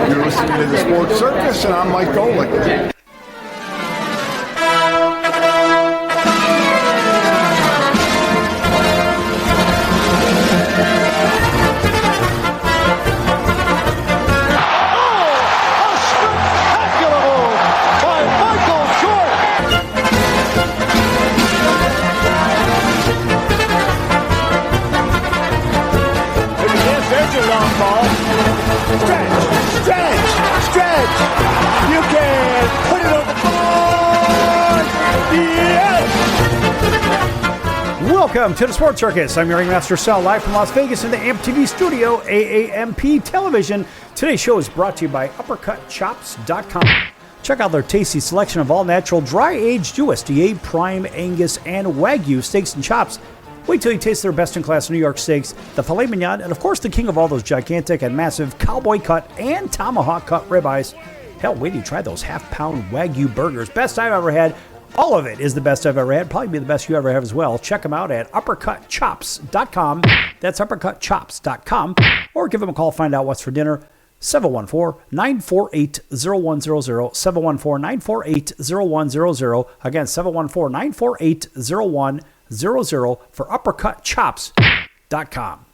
You're listening to the Sports Circus, and I'm Mike Golick. Welcome to the Sports Circus. I'm your ringmaster Sal, live from Las Vegas in the AMP TV studio, AAMP Television. Today's show is brought to you by UppercutChops.com. Check out their tasty selection of all-natural, dry-aged USDA, prime, Angus, and Wagyu steaks and chops. Wait till you taste their best-in-class New York steaks, the filet mignon, and of course the king of all those gigantic and massive cowboy cut and tomahawk cut ribeyes. Hell, wait till you try those half-pound Wagyu burgers. Best I've ever had. All of it is the best I've ever had. Probably be the best you ever have as well. Check them out at UppercutChops.com. That's UppercutChops.com. Or give them a call, find out what's for dinner. 714-948-0100. 714-948-0100. Again, 714-948-0100 for UppercutChops.com.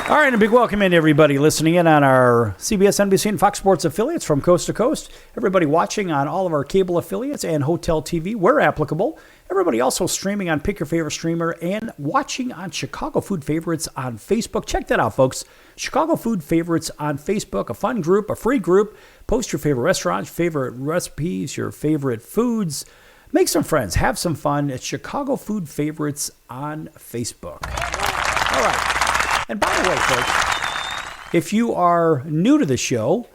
All right, a big welcome in to everybody listening in on our CBS, NBC, and Fox Sports affiliates from coast to coast. Everybody watching on all of our cable affiliates and Hotel TV where applicable. Everybody also streaming on Pick Your Favorite Streamer and watching on Chicago Food Favorites on Facebook. Check that out, folks. Chicago Food Favorites on Facebook, a fun group, a free group. Post your favorite restaurants, favorite recipes, your favorite foods. Make some friends. Have some fun. It's Chicago Food Favorites on Facebook. All right. And by the way, folks, if you are new to the show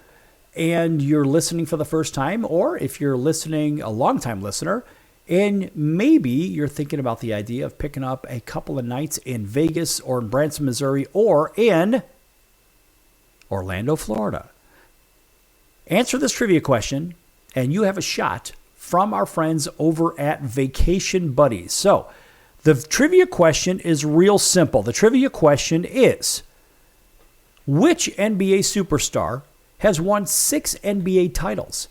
and you're listening for the first time, or if you're listening, a longtime listener, and maybe you're thinking about the idea of picking up a couple of nights in Vegas or in Branson, Missouri, or in Orlando, Florida, answer this trivia question, and you have a shot from our friends over at Vacation Buddies. So, the trivia question is real simple. The trivia question is, which NBA superstar has won 6 NBA titles?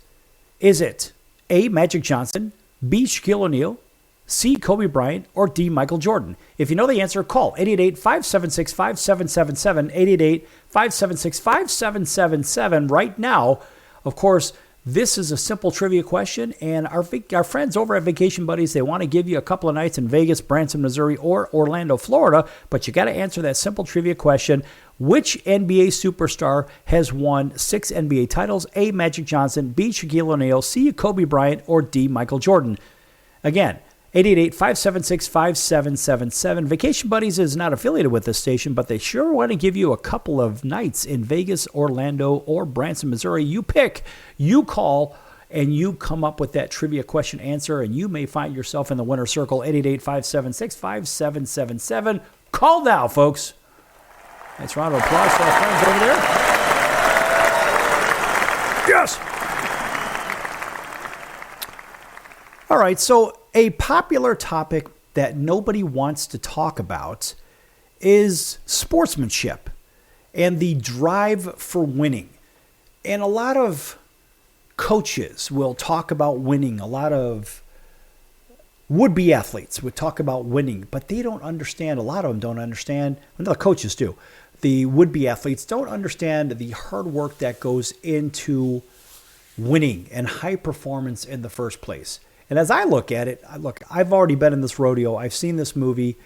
Is it A, Magic Johnson, B, Shaquille O'Neal, C, Kobe Bryant, or D, Michael Jordan? If you know the answer, call 888-576-5777, 888-576-5777 right now. Of course, this is a simple trivia question, and our friends over at Vacation Buddies, they want to give you a couple of nights in Vegas, Branson, Missouri, or Orlando, Florida, but you got to answer that simple trivia question. Which NBA superstar has won 6 NBA titles? A, Magic Johnson, B, Shaquille O'Neal, C, Kobe Bryant, or D, Michael Jordan? Again, 888-576-5777. Vacation Buddies is not affiliated with this station, but they sure want to give you a couple of nights in Vegas, Orlando, or Branson, Missouri. You pick, you call, and you come up with that trivia question answer, and you may find yourself in the winner's circle. 888-576-5777. Call now, folks. Nice round of applause for our friends over there. Yes! All right, so a popular topic that nobody wants to talk about is sportsmanship and the drive for winning. And a lot of coaches will talk about winning. A lot of would-be athletes would talk about winning, but they don't understand. A lot of them don't understand. Well, the coaches do. The would-be athletes don't understand the hard work that goes into winning and high performance in the first place. And as I look at it, I've already been in this rodeo. I've seen this movie.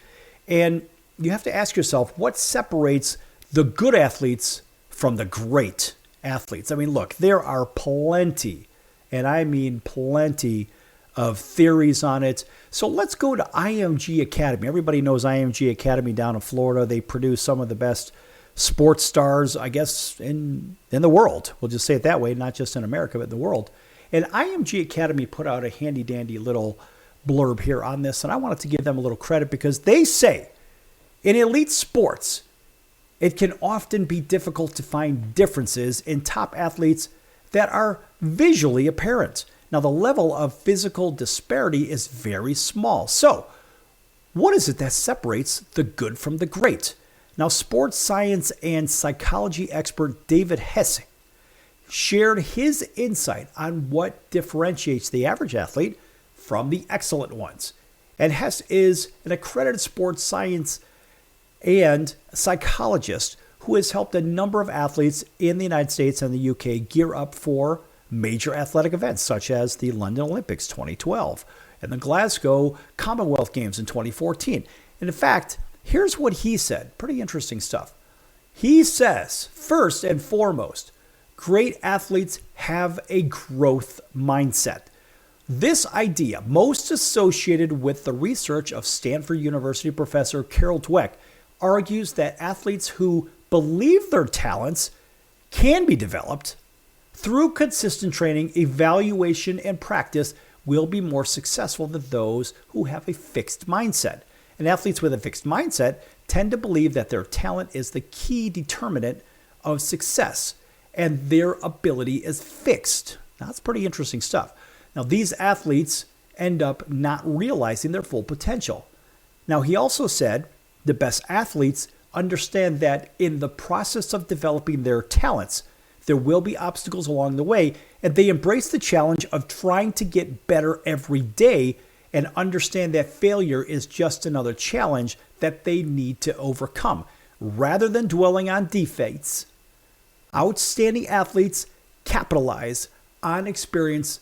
And you have to ask yourself, what separates the good athletes from the great athletes? I mean, look, there are plenty, and I mean plenty, of theories on it. So let's go to IMG Academy. Everybody knows IMG Academy down in Florida. They produce some of the best sports stars, I guess, in the world. We'll just say it that way, not just in America, but in the world. And IMG Academy put out a handy-dandy little blurb here on this, and I wanted to give them a little credit because they say in elite sports, it can often be difficult to find differences in top athletes that are visually apparent. Now, the level of physical disparity is very small. So, what is it that separates the good from the great? Now, sports science and psychology expert David Hesse shared his insight on what differentiates the average athlete from the excellent ones. And Hesse is an accredited sports science and psychologist who has helped a number of athletes in the United States and the UK gear up for major athletic events such as the London Olympics 2012 and the Glasgow Commonwealth Games in 2014. And in fact, here's what he said. Pretty interesting stuff. He says, first and foremost, great athletes have a growth mindset. This idea, most associated with the research of Stanford University professor Carol Dweck, argues that athletes who believe their talents can be developed through consistent training, evaluation, and practice will be more successful than those who have a fixed mindset. And athletes with a fixed mindset tend to believe that their talent is the key determinant of success and their ability is fixed. Now, that's pretty interesting stuff. Now, these athletes end up not realizing their full potential. Now, he also said the best athletes understand that in the process of developing their talents, there will be obstacles along the way, and they embrace the challenge of trying to get better every day and understand that failure is just another challenge that they need to overcome. Rather than dwelling on defects, outstanding athletes capitalize on experience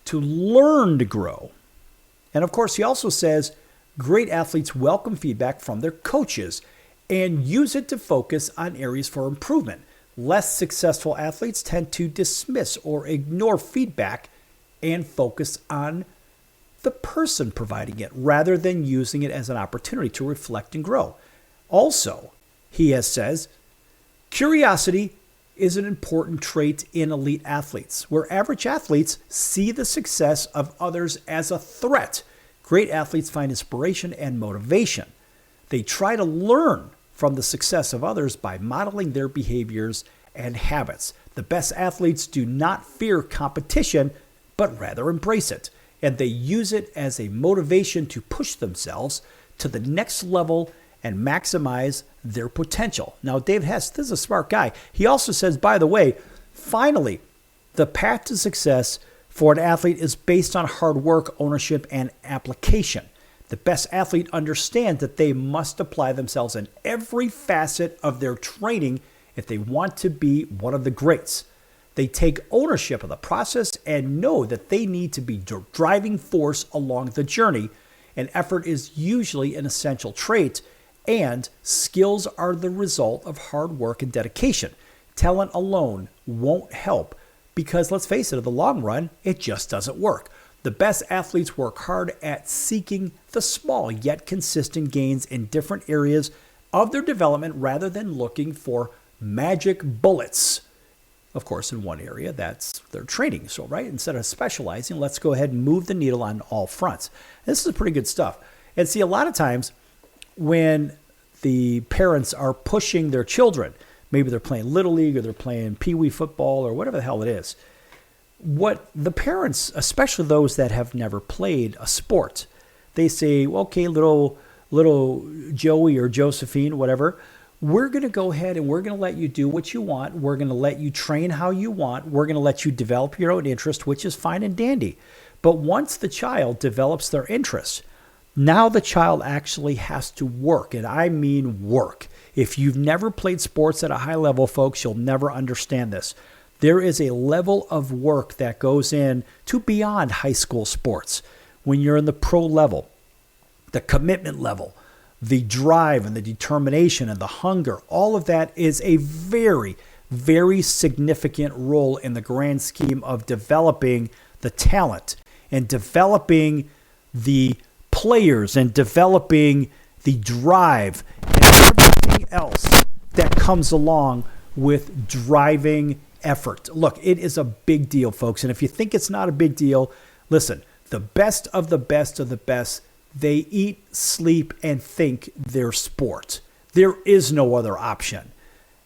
to learn to grow. And of course, he also says great athletes welcome feedback from their coaches and use it to focus on areas for improvement. Less successful athletes tend to dismiss or ignore feedback and focus on the person providing it rather than using it as an opportunity to reflect and grow. Also, he says, curiosity is an important trait in elite athletes. Where average athletes see the success of others as a threat, great athletes find inspiration and motivation. They try to learn from the success of others by modeling their behaviors and habits. The best athletes do not fear competition, but rather embrace it. And they use it as a motivation to push themselves to the next level and maximize their potential. Now, Dave Hesse, this is a smart guy. He also says, by the way, finally, the path to success for an athlete is based on hard work, ownership, and application. The best athlete understands that they must apply themselves in every facet of their training if they want to be one of the greats. They take ownership of the process and know that they need to be the driving force along the journey, and effort is usually an essential trait, and skills are the result of hard work and dedication. Talent alone won't help because, let's face it, in the long run, it just doesn't work. The best athletes work hard at seeking the small yet consistent gains in different areas of their development rather than looking for magic bullets. Of course, in one area, that's their training. So, right, instead of specializing, let's go ahead and move the needle on all fronts. This is pretty good stuff. And see, a lot of times when the parents are pushing their children, maybe they're playing Little League or they're playing Pee Wee football or whatever the hell it is, what the parents, especially those that have never played a sport, they say, well, okay, little Joey or Josephine, whatever, we're going to go ahead and we're going to let you do what you want. We're going to let you train how you want. We're going to let you develop your own interest, which is fine and dandy. But once the child develops their interest, now the child actually has to work, and I mean work. If you've never played sports at a high level, folks, you'll never understand this. There is a level of work that goes in to beyond high school sports. When you're in the pro level, the commitment level, the drive and the determination and the hunger, all of that is a very, very significant role in the grand scheme of developing the talent and developing the players and developing the drive and everything else that comes along with driving effort. Look, it is a big deal, folks. And if you think it's not a big deal, listen, the best of the best of the best, they eat, sleep, and think their sport. There is no other option.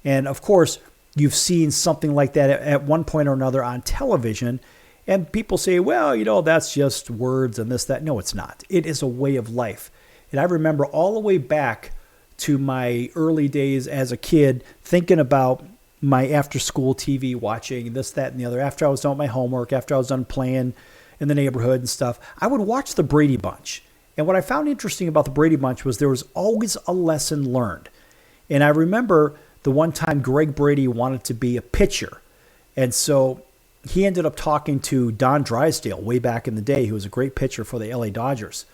And of course, you've seen something like that at one point or another on television. And people say, well, that's just words and this, that. No, it's not. It is a way of life. And I remember all the way back to my early days as a kid thinking about my after-school TV watching, this, that, and the other. After I was done with my homework, after I was done playing in the neighborhood and stuff, I would watch the Brady Bunch. And what I found interesting about the Brady Bunch was there was always a lesson learned. And I remember the one time Greg Brady wanted to be a pitcher. And so he ended up talking to Don Drysdale way back in the day, who was a great pitcher for the LA Dodgers.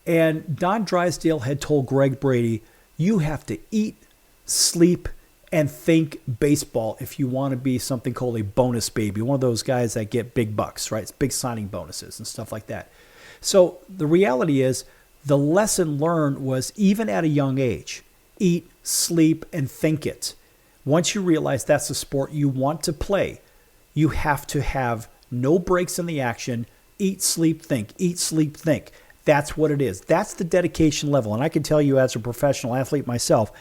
And Don Drysdale had told Greg Brady, you have to eat, sleep, and think baseball if you want to be something called a bonus baby, one of those guys that get big bucks, right? It's big signing bonuses and stuff like that. So the reality is the lesson learned was even at a young age, eat, sleep, and think it. Once you realize that's the sport you want to play, you have to have no breaks in the action, eat, sleep, think, eat, sleep, think. That's what it is. That's the dedication level. And I can tell you as a professional athlete myself,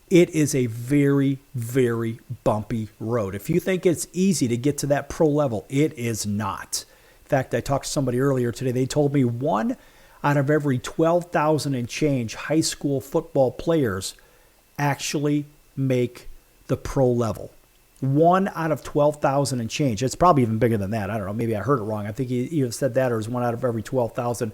it is a very, very bumpy road. If you think it's easy to get to that pro level, it is not. In fact, I talked to somebody earlier today. They told me 1 out of every 12,000 and change high school football players actually make the pro level. 1 out of 12,000 and change. It's probably even bigger than that. I don't know. Maybe I heard it wrong. I think he either said that or it was 1 out of every 12,000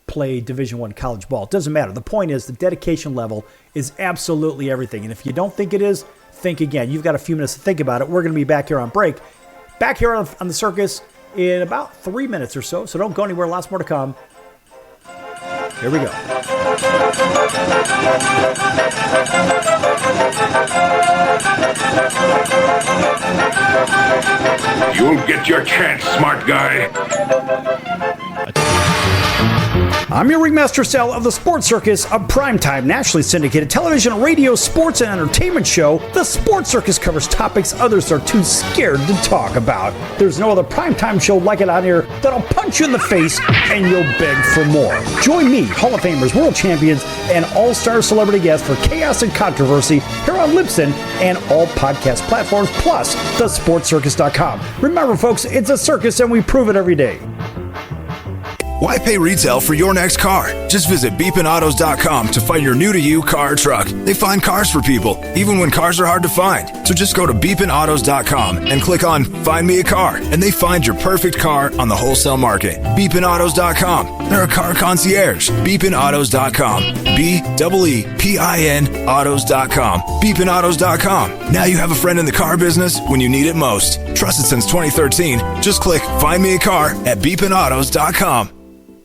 play Division I college ball. It doesn't matter. The point is the dedication level is absolutely everything. And if you don't think it is, think again. You've got a few minutes to think about it. We're going to be back here on break. Back here on the Circus in about 3 minutes or so. So don't go anywhere. Lots more to come. Here we go. You'll get your chance, smart guy. I'm your ringmaster Sal of the Sports Circus, a primetime nationally syndicated television, radio, sports, and entertainment show. The Sports Circus covers topics others are too scared to talk about. There's no other primetime show like it out here that'll punch you in the face and you'll beg for more. Join me, Hall of Famers, world champions, and all-star celebrity guests for chaos and controversy here on Libsyn and all podcast platforms, plus thesportscircus.com. Remember, folks, it's a circus and we prove it every day. Why pay retail for your next car? Just visit beepinautos.com to find your new-to-you car or truck. They find cars for people, even when cars are hard to find. So just go to beepinautos.com and click on Find Me a Car, and they find your perfect car on the wholesale market. Beepinautos.com. They're a car concierge. Beepinautos.com. B-E-E-P-I-N autos.com. Beepinautos.com. Now you have a friend in the car business when you need it most. Trusted since 2013. Just click Find Me a Car at beepinautos.com.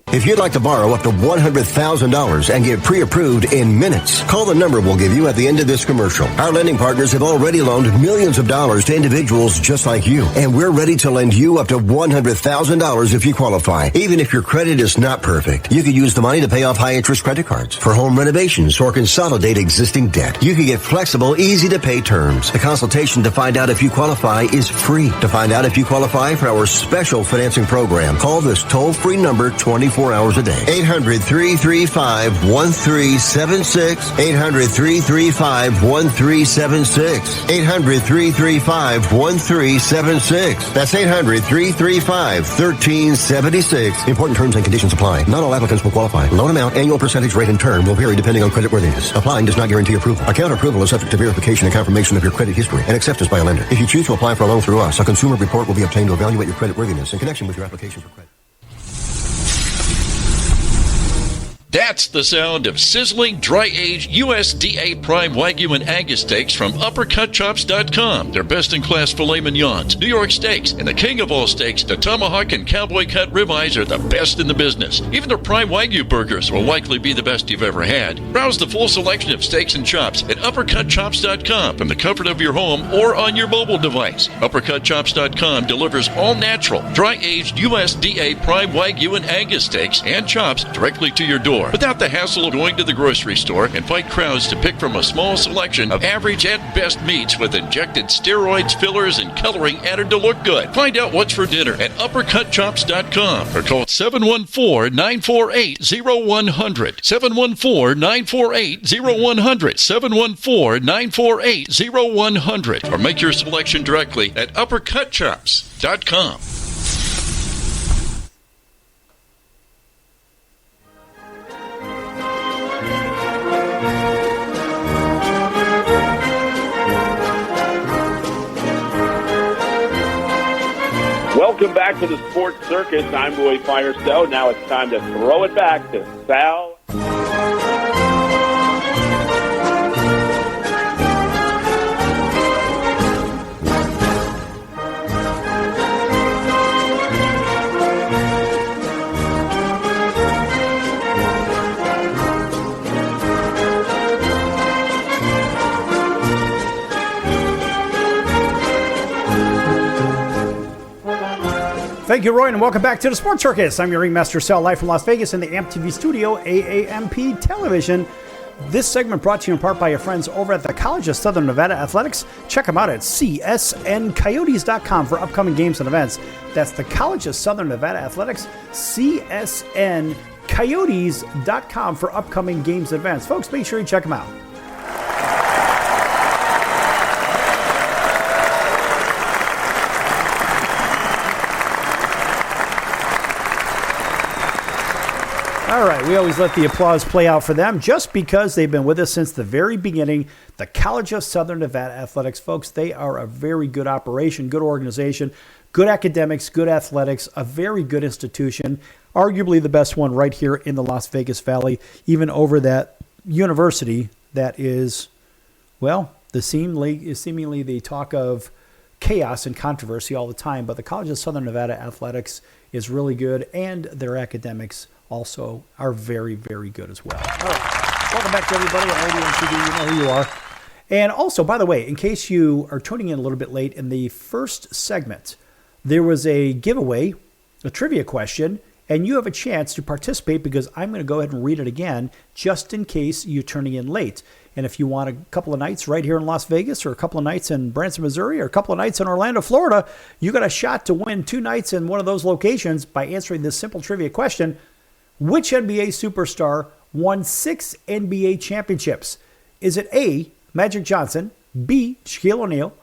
If you'd like to borrow up to $100,000 and get pre-approved in minutes, call the number we'll give you at the end of this commercial. Our lending partners have already loaned millions of dollars to individuals just like you, and we're ready to lend you up to $100,000 if you qualify. Even if your credit is not perfect, you can use the money to pay off high-interest credit cards, for home renovations, or consolidate existing debt. You can get flexible, easy-to-pay terms. The consultation to find out if you qualify is free. To find out if you qualify for our special financing program, call this toll-free number 24 hours a day. 800-335-1376. 800-335-1376. 800-335-1376. That's 800-335-1376. Important terms and conditions apply. Not all applicants will qualify. Loan amount, annual percentage rate, and term will vary depending on creditworthiness. Applying does not guarantee approval. Account approval is subject to verification and confirmation of your credit history and acceptance by a lender. If you choose to apply for a loan through us, a consumer report will be obtained to evaluate your creditworthiness in connection with your application for credit. That's the sound of sizzling, dry-aged USDA Prime Wagyu and Angus steaks from UpperCutChops.com. Their best-in-class filet mignons, New York steaks, and the king of all steaks, the tomahawk and cowboy cut ribeyes are the best in the business. Even their Prime Wagyu burgers will likely be the best you've ever had. Browse the full selection of steaks and chops at UpperCutChops.com from the comfort of your home or on your mobile device. UpperCutChops.com delivers all-natural, dry-aged USDA Prime Wagyu and Angus steaks and chops directly to your door, without the hassle of going to the grocery store and fight crowds to pick from a small selection of average at best meats with injected steroids, fillers, and coloring added to look good. Find out what's for dinner at UpperCutChops.com or call 714-948-0100. 714-948-0100. 714-948-0100. Or make your selection directly at UpperCutChops.com. to the Sports Circus. I'm Roy Firestone. Now it's time to throw it back to Sal. Thank you, Roy, and welcome back to the Sports Circus. I'm your ringmaster, Sal, live from Las Vegas in the AMP TV studio, AAMP Television. This segment brought to you in part by your friends over at the College of Southern Nevada Athletics. Check them out at csncoyotes.com for upcoming games and events. That's the College of Southern Nevada Athletics, csncoyotes.com for upcoming games and events. Folks, make sure you check them out. All right, we always let the applause play out for them just because they've been with us since the very beginning. The College of Southern Nevada Athletics, folks, they are a very good operation, good organization, good academics, good athletics, a very good institution, arguably the best one right here in the Las Vegas Valley, even over that university that is, well, seemingly the talk of chaos and controversy all the time. But the College of Southern Nevada Athletics is really good, and their academics also are very, very good as well. All right. Welcome back to everybody on radio and TV. You know who you are. And also, by the way, in case you are tuning in a little bit late, in the first segment, there was a giveaway, a trivia question, and you have a chance to participate because I'm going to go ahead and read it again just in case you're turning in late. And if you want a couple of nights right here in Las Vegas, or a couple of nights in Branson, Missouri, or a couple of nights in Orlando, Florida, you got a shot to win 2 nights in one of those locations by answering this simple trivia question. Which NBA superstar won 6 NBA championships? Is it A, Magic Johnson, B, Shaquille O'Neal,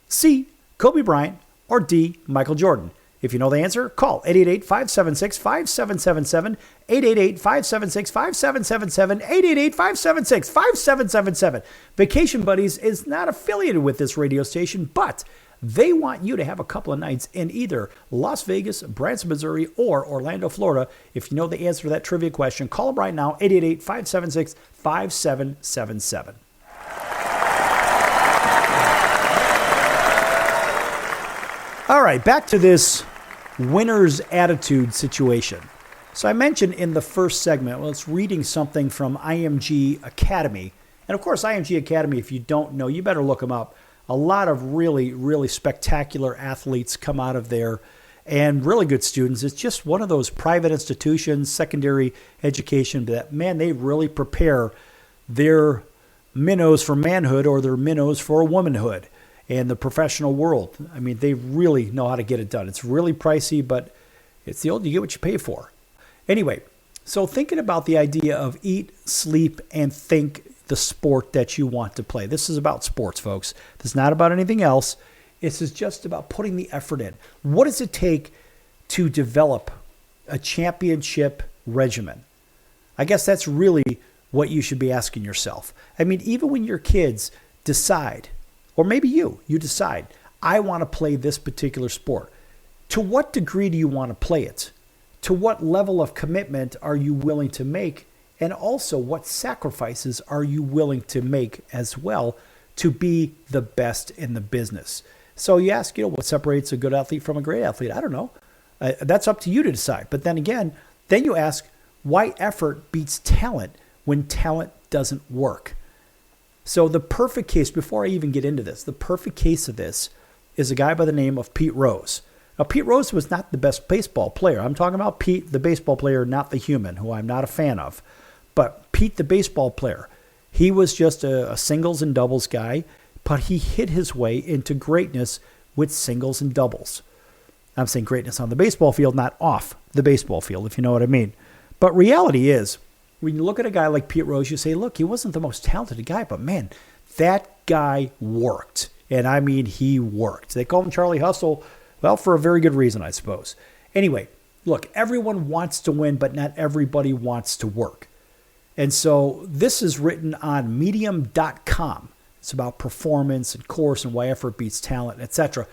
C, Kobe Bryant, or D, Michael Jordan? If you know the answer, call 888-576-5777, 888-576-5777, 888-576-5777. Vacation Buddies is not affiliated with this radio station, but they want you to have a couple of nights in either Las Vegas, Branson, Missouri, or Orlando, Florida. If you know the answer to that trivia question, call them right now, 888-576-5777. All right, back to this winner's attitude situation. So I mentioned in the first segment, well, it's reading something from IMG Academy. And of course, IMG Academy, if you don't know, you better look them up. A lot of really, really spectacular athletes come out of there and really good students. It's just one of those private institutions, secondary education that, man, they really prepare their minnows for manhood or their minnows for womanhood and the professional world. I mean, they really know how to get it done. It's really pricey, but it's the old, you get what you pay for. Anyway, so thinking about the idea of eat, sleep, and think the sport that you want to play. This is about sports, folks. This is not about anything else. This is just about putting the effort in. What does it take to develop a championship regimen? I guess that's really what you should be asking yourself. I mean, even when your kids decide, or maybe you decide, I want to play this particular sport. To what degree do you want to play it? To what level of commitment are you willing to make? And also, what sacrifices are you willing to make as well to be the best in the business? So you ask, what separates a good athlete from a great athlete? I don't know. That's up to you to decide. But then again, then you ask, why effort beats talent when talent doesn't work? So the perfect case, before I even get into this, the perfect case of this is a guy by the name of Pete Rose. Now, Pete Rose was not the best baseball player. I'm talking about Pete, the baseball player, not the human, who I'm not a fan of. But Pete, the baseball player, he was just a singles and doubles guy, but he hit his way into greatness with singles and doubles. I'm saying greatness on the baseball field, not off the baseball field, if you know what I mean. But reality is, when you look at a guy like Pete Rose, you say, look, he wasn't the most talented guy, but man, that guy worked. And I mean, he worked. They call him Charlie Hustle, well, for a very good reason, I suppose. Anyway, look, everyone wants to win, but not everybody wants to work. And so this is written on medium.com. It's about performance and course and why effort beats talent, etc.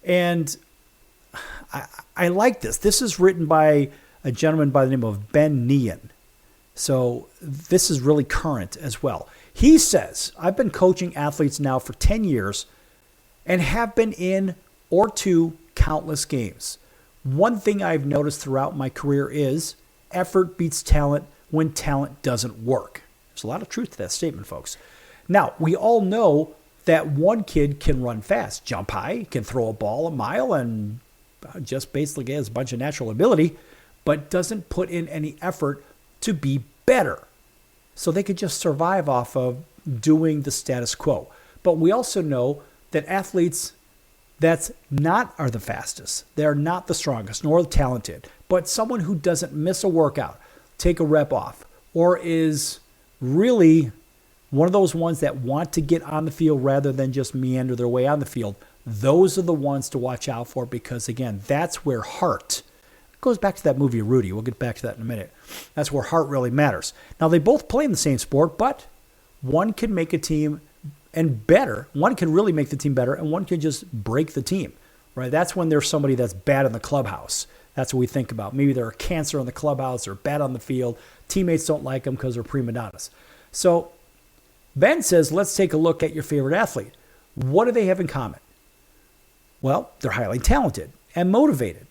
And I like this. This is written by a gentleman by the name of Ben Nean. So this is really current as well. He says, I've been coaching athletes now for 10 years and have been in or to countless games. One thing I've noticed throughout my career is effort beats talent when talent doesn't work. There's a lot of truth to that statement, folks. Now, we all know that one kid can run fast, jump high, can throw a ball a mile, and just basically has a bunch of natural ability, but doesn't put in any effort to be better. So they could just survive off of doing the status quo. But we also know that athletes that's not are the fastest. They're not the strongest nor the talented, but someone who doesn't miss a workout, take a rep off, or is really one of those ones that want to get on the field rather than just meander their way on the field. Those are the ones to watch out for because, again, that's where heart goes back to that movie Rudy. We'll get back to that in a minute. That's where heart really matters. Now, they both play in the same sport, but one can make a team and better. One can really make the team better, and one can just break the team, right? That's when there's somebody that's bad in the clubhouse. That's what we think about. Maybe they're a cancer in the clubhouse or bad on the field. Teammates don't like them because they're prima donnas. So Ben says, let's take a look at your favorite athlete. What do they have in common? Well, they're highly talented and motivated.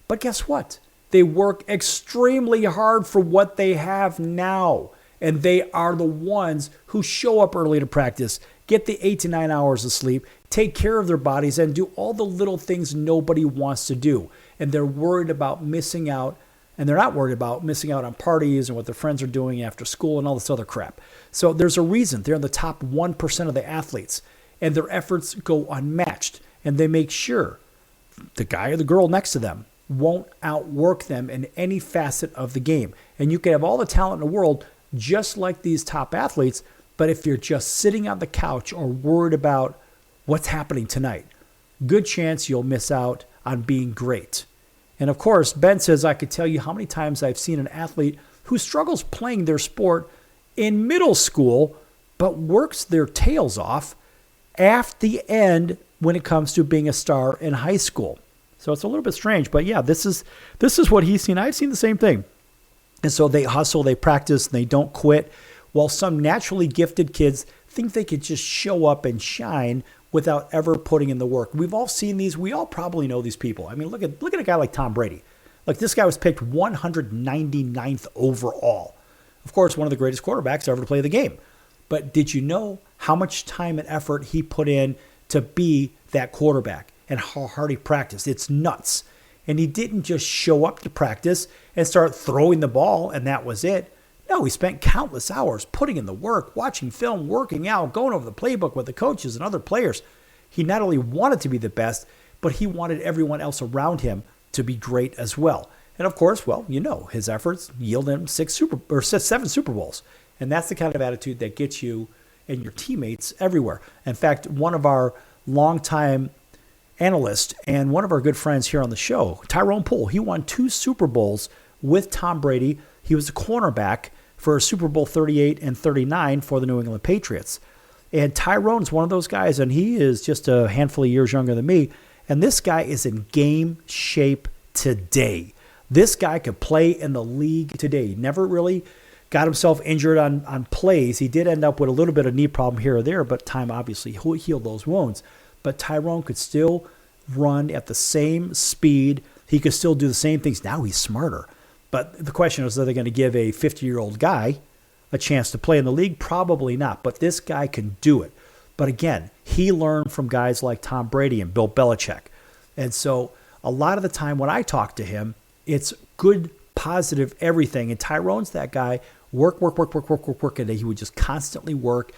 But guess what? They work extremely hard for what they have now. And they are the ones who show up early to practice, get the 8 to 9 hours of sleep, take care of their bodies, and do all the little things nobody wants to do. And they're worried about missing out. And they're not worried about missing out on parties and what their friends are doing after school and all this other crap. So there's a reason they're in the top 1% of the athletes. And their efforts go unmatched. And they make sure the guy or the girl next to them won't outwork them in any facet of the game. And you can have all the talent in the world just like these top athletes, but if you're just sitting on the couch or worried about what's happening tonight, good chance you'll miss out on being great. And of course, Ben says, I could tell you how many times I've seen an athlete who struggles playing their sport in middle school, but works their tails off at the end when it comes to being a star in high school. So it's a little bit strange, but yeah, this is what he's seen. I've seen the same thing. And so they hustle, they practice, and they don't quit, while some naturally gifted kids think they could just show up and shine without ever putting in the work. We've all seen these. We all probably know these people. I mean, look at a guy like Tom Brady. Like, this guy was picked 199th overall. Of course, one of the greatest quarterbacks ever to play the game. But did you know how much time and effort he put in to be that quarterback and how hard he practiced? It's nuts. And he didn't just show up to practice and start throwing the ball and that was it. No, he spent countless hours putting in the work, watching film, working out, going over the playbook with the coaches and other players. He not only wanted to be the best, but he wanted everyone else around him to be great as well. And of course, well, you know, his efforts yield him 7 Super Bowls. And that's the kind of attitude that gets you and your teammates everywhere. In fact, one of our longtime analysts and one of our good friends here on the show, Tyrone Poole, he won 2 Super Bowls with Tom Brady. He was a cornerback for Super Bowl 38 and 39 for the New England Patriots. And Tyrone's one of those guys, and he is just a handful of years younger than me. And this guy is in game shape today. This guy could play in the league today. He never really got himself injured on plays. He did end up with a little bit of knee problem here or there, but time obviously healed those wounds. But Tyrone could still run at the same speed. He could still do the same things. Now he's smarter. But the question is, are they going to give a 50-year-old guy a chance to play in the league? Probably not. But this guy can do it. But again, he learned from guys like Tom Brady and Bill Belichick. And so a lot of the time when I talk to him, it's good, positive everything. And Tyrone's that guy, work. And he would just constantly work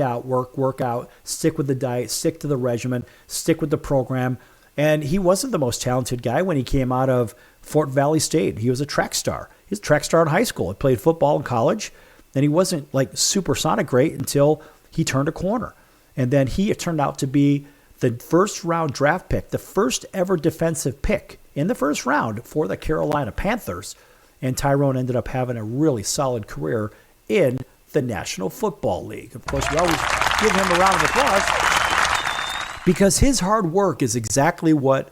out, stick with the diet, stick to the regimen, stick with the program. And he wasn't the most talented guy when he came out of Fort Valley State. He was a track star. He was a track star in high school. He played football in college. And he wasn't like supersonic great until he turned a corner. And then he turned out to be the first round draft pick, the first ever defensive pick in the first round for the Carolina Panthers. And Tyrone ended up having a really solid career in the National Football League. Of course, we always give him a round of applause because his hard work is exactly what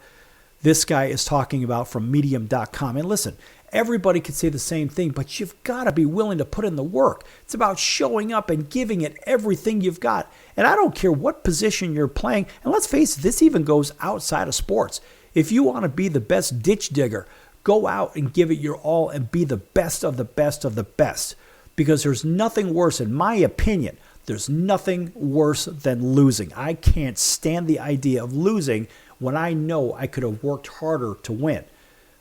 this guy is talking about from Medium.com. And listen, everybody could say the same thing, but you've got to be willing to put in the work. It's about showing up and giving it everything you've got. And I don't care what position you're playing. And let's face it, this even goes outside of sports. If you want to be the best ditch digger, go out and give it your all and be the best of the best of the best. Because there's nothing worse, in my opinion, there's nothing worse than losing. I can't stand the idea of losing when I know I could have worked harder to win.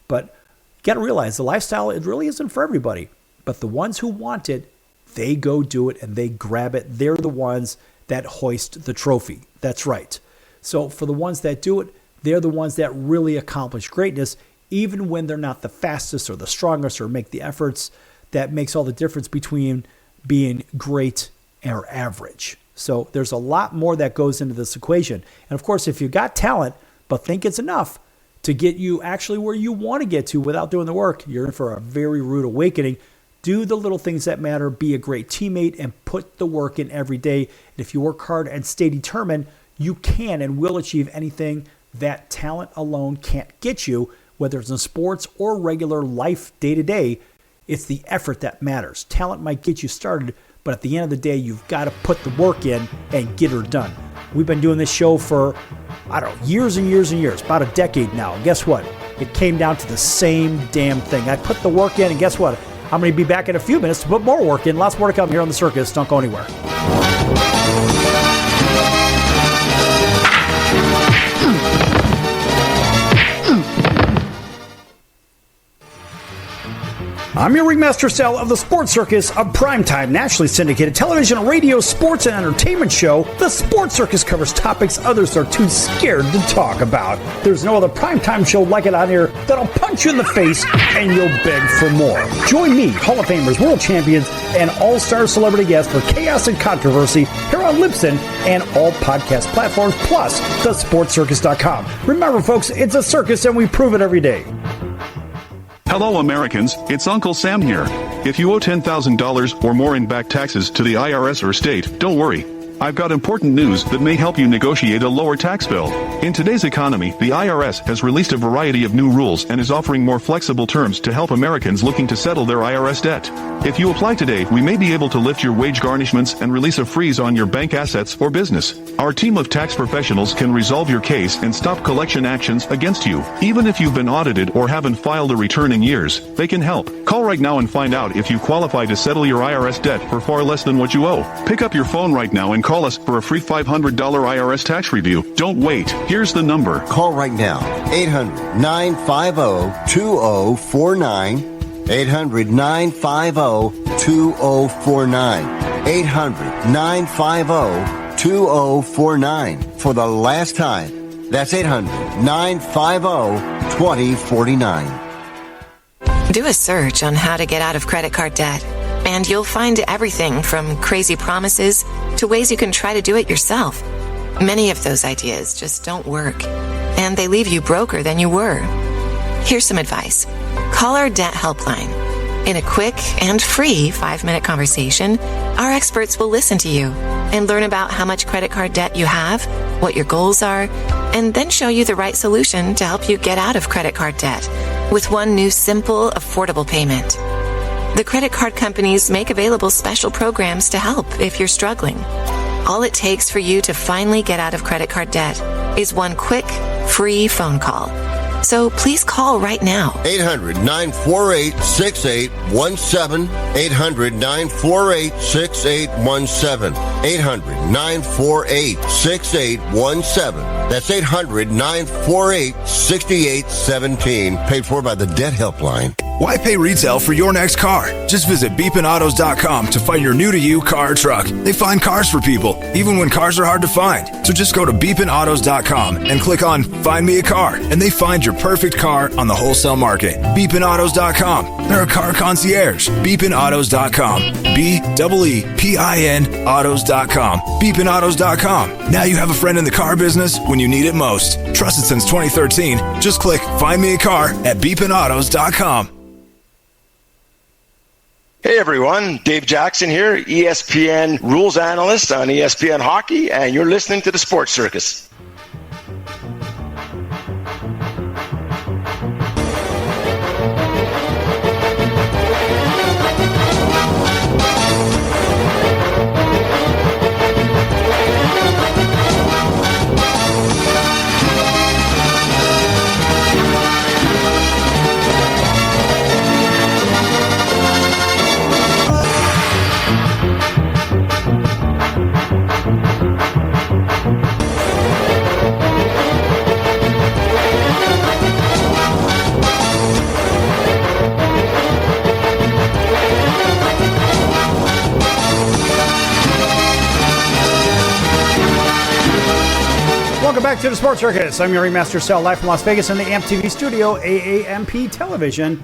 But you got to realize the lifestyle, it really isn't for everybody. But the ones who want it, they go do it and they grab it. They're the ones that hoist the trophy. That's right. So for the ones that do it, they're the ones that really accomplish greatness, even when they're not the fastest or the strongest or make the efforts. That makes all the difference between being great or average. So there's a lot more that goes into this equation. And of course, if you've got talent, but think it's enough to get you actually where you want to get to without doing the work, you're in for a very rude awakening. Do the little things that matter, be a great teammate, and put the work in every day. And if you work hard and stay determined, you can and will achieve anything that talent alone can't get you, whether it's in sports or regular life day-to-day. It's the effort that matters. Talent might get you started, but at the end of the day, you've got to put the work in and get her done. We've been doing this show for, years and years and years, about a decade now. And guess what? It came down to the same damn thing. I put the work in, and guess what? I'm going to be back in a few minutes to put more work in. Lots more to come here on The Circus. Don't go anywhere. I'm your ringmaster Sal of the Sports Circus, a primetime, nationally syndicated television, radio, sports, and entertainment show. The Sports Circus covers topics others are too scared to talk about. There's no other primetime show like it on here that'll punch you in the face and you'll beg for more. Join me, Hall of Famers, world champions, and all-star celebrity guests for chaos and controversy here on Libsyn and all podcast platforms, plus thesportscircus.com. Remember, folks, it's a circus and we prove it every day. Hello, Americans. It's Uncle Sam here. If you owe $10,000 or more in back taxes to the IRS or state, don't worry. I've got important news that may help you negotiate a lower tax bill. In today's economy, the IRS has released a variety of new rules and is offering more flexible terms to help Americans looking to settle their IRS debt. If you apply today, we may be able to lift your wage garnishments and release a freeze on your bank assets or business. Our team of tax professionals can resolve your case and stop collection actions against you. Even if you've been audited or haven't filed a return in years, they can help. Call right now and find out if you qualify to settle your IRS debt for far less than what you owe. Pick up your phone right now and call us for a free $500 IRS tax review. Don't wait. Here's the number. Call right now. 800-950-2049. 800-950-2049. 800-950-2049. For the last time. That's 800-950-2049. Do a search on how to get out of credit card debt, and you'll find everything from crazy promises to ways you can try to do it yourself. Many of those ideas just don't work, and they leave you broker than you were. Here's some advice. Call our debt helpline. In a quick and free 5-minute conversation, our experts will listen to you and learn about how much credit card debt you have, what your goals are, and then show you the right solution to help you get out of credit card debt with one new simple, affordable payment. The credit card companies make available special programs to help if you're struggling. All it takes for you to finally get out of credit card debt is one quick, free phone call. So please call right now. 800-948-6817. 800-948-6817. 800-948-6817. That's 800-948-6817. Paid for by the Debt Helpline. Why pay retail for your next car? Just visit beepinautos.com to find your new-to-you car or truck. They find cars for people, even when cars are hard to find. So just go to beepinautos.com and click on Find Me a Car, and they find your perfect car on the wholesale market. Beepinautos.com. They're a car concierge. Beepinautos.com. BEEPIN autos.com. Beepinautos.com. Now you have a friend in the car business when you need it most. Trusted since 2013. Just click Find Me a Car at beepinautos.com. Hey everyone, Dave Jackson here, ESPN rules analyst on ESPN Hockey, and you're listening to the Sports Circus. back to the Sports Circus. I'm your ringmaster, Sal, live from Las Vegas in the AMP TV studio, AAMP Television.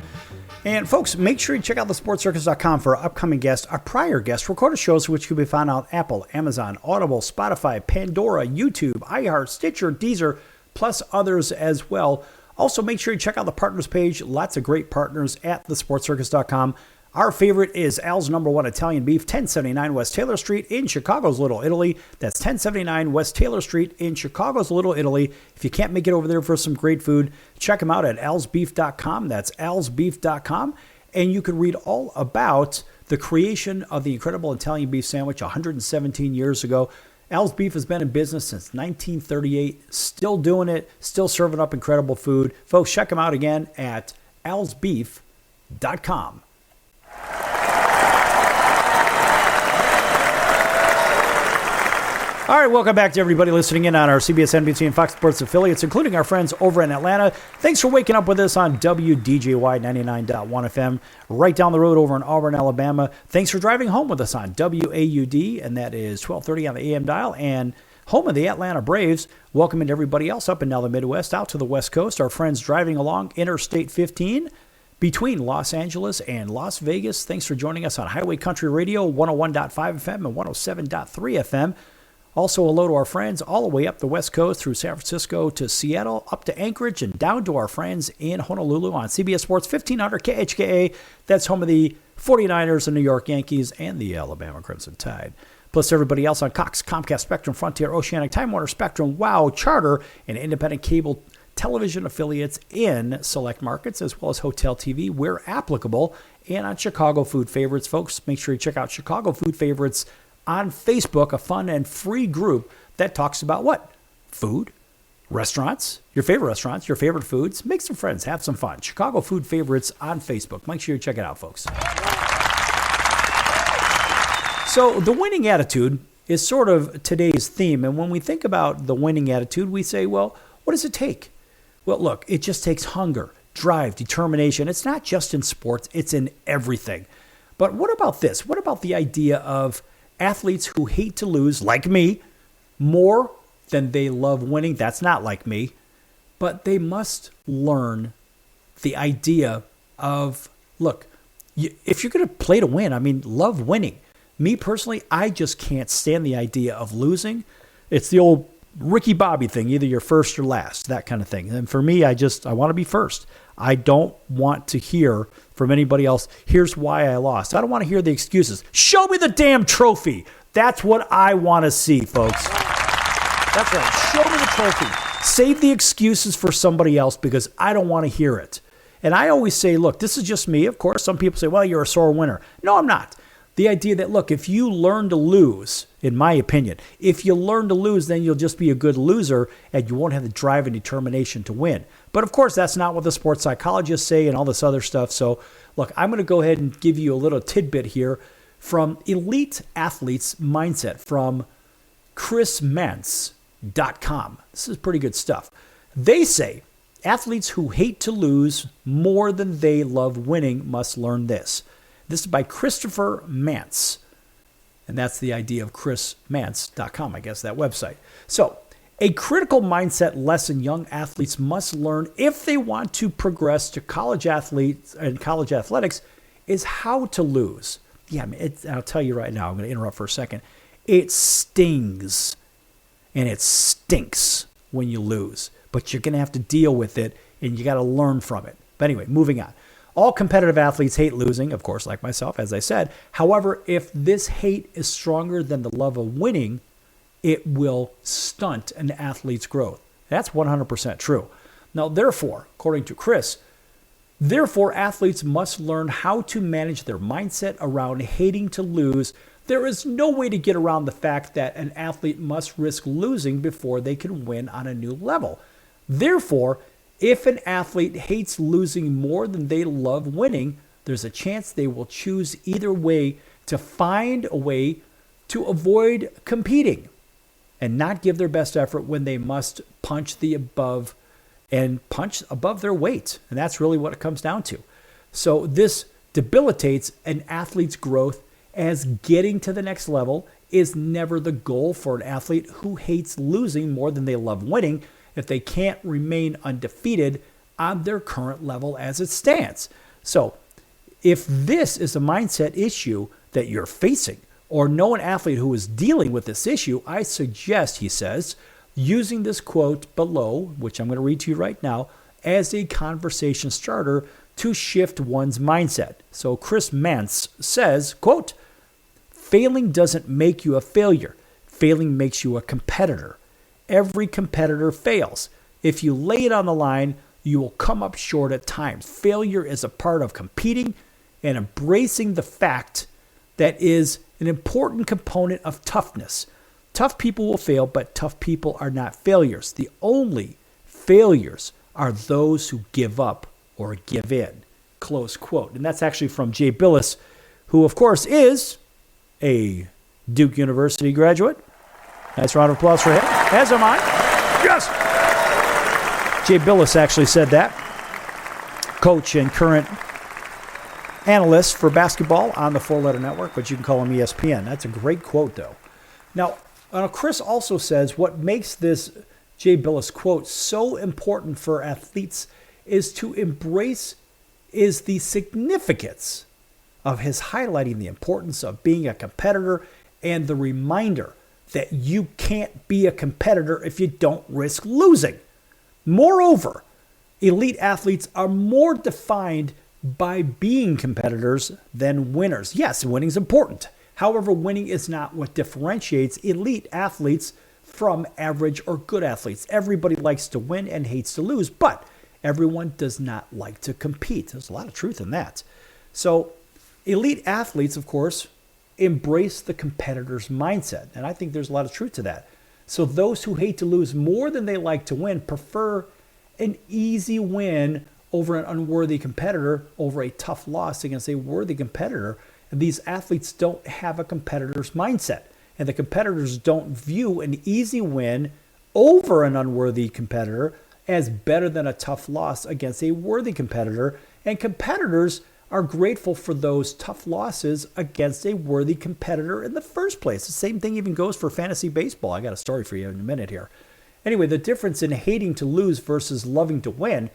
And folks, make sure you check out thesportscircus.com for our upcoming guests, our prior guests, recorded shows which can be found on Apple, Amazon, Audible, Spotify, Pandora, YouTube, iHeart, Stitcher, Deezer, plus others as well. Also, make sure you check out the partners page. Lots of great partners at thesportscircus.com. Our favorite is Al's No. 1 Italian Beef, 1079 West Taylor Street in Chicago's Little Italy. That's 1079 West Taylor Street in Chicago's Little Italy. If you can't make it over there for some great food, check them out at alsbeef.com. That's alsbeef.com. And you can read all about the creation of the incredible Italian beef sandwich 117 years ago. Al's Beef has been in business since 1938, still doing it, still serving up incredible food. Folks, check them out again at alsbeef.com. All right, welcome back to everybody listening in on our CBS, NBC, and Fox Sports affiliates, including our friends over in Atlanta. Thanks for waking up with us on WDJY 99.1 FM, right down the road over in Auburn, Alabama. Thanks for driving home with us on WAUD, and that is 1230 on the AM dial, and home of the Atlanta Braves. Welcoming everybody else up and down the Midwest, out to the West Coast. Our friends driving along Interstate 15 between Los Angeles and Las Vegas. Thanks for joining us on Highway Country Radio, 101.5 FM and 107.3 FM. Also, hello to our friends all the way up the West Coast through San Francisco to Seattle, up to Anchorage, and down to our friends in Honolulu on CBS Sports 1500 KHKA. That's home of the 49ers, the New York Yankees, and the Alabama Crimson Tide. Plus everybody else on Cox, Comcast, Spectrum, Frontier, Oceanic, Time Warner, Spectrum, WOW, Charter, and independent cable television affiliates in select markets, as well as Hotel TV where applicable, and on Chicago Food Favorites. Folks, make sure you check out Chicago Food Favorites on Facebook, a fun and free group that talks about what? Food, restaurants, your favorite foods. Make some friends, have some fun. Chicago Food Favorites on Facebook. Make sure you check it out, folks. So the winning attitude is sort of today's theme. And when we think about the winning attitude, we say, well, what does it take? Well, look, it just takes hunger, drive, determination. It's not just in sports, it's in everything. But what about this? What about the idea of athletes who hate to lose, like me, more than they love winning? That's not like me. But they must learn the idea of, look, if you're going to play to win, I mean, love winning. Me personally, I just can't stand the idea of losing. It's the old Ricky Bobby thing, either you're first or last, that kind of thing. And for me, I want to be first. I don't want to hear from anybody else, here's why I lost. I don't want to hear the excuses. Show me the damn trophy. That's what I want to see, folks. That's right. Show me the trophy. Save the excuses for somebody else because I don't want to hear it. And I always say, look, this is just me. Of course, some people say, well, you're a sore winner. No, I'm not. The idea that, look, if you learn to lose, in my opinion, if you learn to lose, then you'll just be a good loser and you won't have the drive and determination to win. But of course, that's not what the sports psychologists say and all this other stuff. So, look, I'm going to go ahead and give you a little tidbit here from Elite Athletes Mindset from chrismantz.com. This is pretty good stuff. They say athletes who hate to lose more than they love winning must learn this. This is by Christopher Mantz. And that's the idea of chrismantz.com, I guess, that website. So, a critical mindset lesson young athletes must learn if they want to progress to college athletes and college athletics is how to lose. Yeah, I mean, I'll tell you right now, I'm going to interrupt for a second. It stings and it stinks when you lose, but you're going to have to deal with it and you got to learn from it. But anyway, moving on. All competitive athletes hate losing, of course, like myself, as I said. However, if this hate is stronger than the love of winning, it will stunt an athlete's growth. That's 100% true. Now, therefore, according to Chris, athletes must learn how to manage their mindset around hating to lose. There is no way to get around the fact that an athlete must risk losing before they can win on a new level. Therefore, if an athlete hates losing more than they love winning, there's a chance they will choose either way to find a way to avoid competing and not give their best effort when they must punch above their weight. And that's really what it comes down to. So this debilitates an athlete's growth as getting to the next level is never the goal for an athlete who hates losing more than they love winning if they can't remain undefeated on their current level as it stands. So if this is a mindset issue that you're facing or know an athlete who is dealing with this issue, I suggest, he says, using this quote below, which I'm going to read to you right now, as a conversation starter to shift one's mindset. So Chris Mantz says, quote, failing doesn't make you a failure. Failing makes you a competitor. Every competitor fails. If you lay it on the line, you will come up short at times. Failure is a part of competing and embracing the fact that is an important component of toughness. Tough people will fail, but tough people are not failures. The only failures are those who give up or give in. Close quote. And that's actually from Jay Billis, who, of course, is a Duke University graduate. Nice round of applause for him. As am I. Yes! Jay Billis actually said that. Coach and current analyst for basketball on the Four Letter Network, but you can call him ESPN. That's a great quote, though. Now, Chris also says what makes this Jay Billis quote so important for athletes is to embrace is the significance of his highlighting the importance of being a competitor and the reminder that you can't be a competitor if you don't risk losing. Moreover, elite athletes are more defined by being competitors than winners. Yes, winning is important. However, winning is not what differentiates elite athletes from average or good athletes. Everybody likes to win and hates to lose, but everyone does not like to compete. There's a lot of truth in that. So elite athletes, of course, embrace the competitor's mindset, and I think there's a lot of truth to that. So those who hate to lose more than they like to win prefer an easy win over an unworthy competitor, over a tough loss against a worthy competitor. And these athletes don't have a competitor's mindset. And the competitors don't view an easy win over an unworthy competitor as better than a tough loss against a worthy competitor. And competitors are grateful for those tough losses against a worthy competitor in the first place. The same thing even goes for fantasy baseball. I got a story for you in a minute here. Anyway, the difference in hating to lose versus loving to win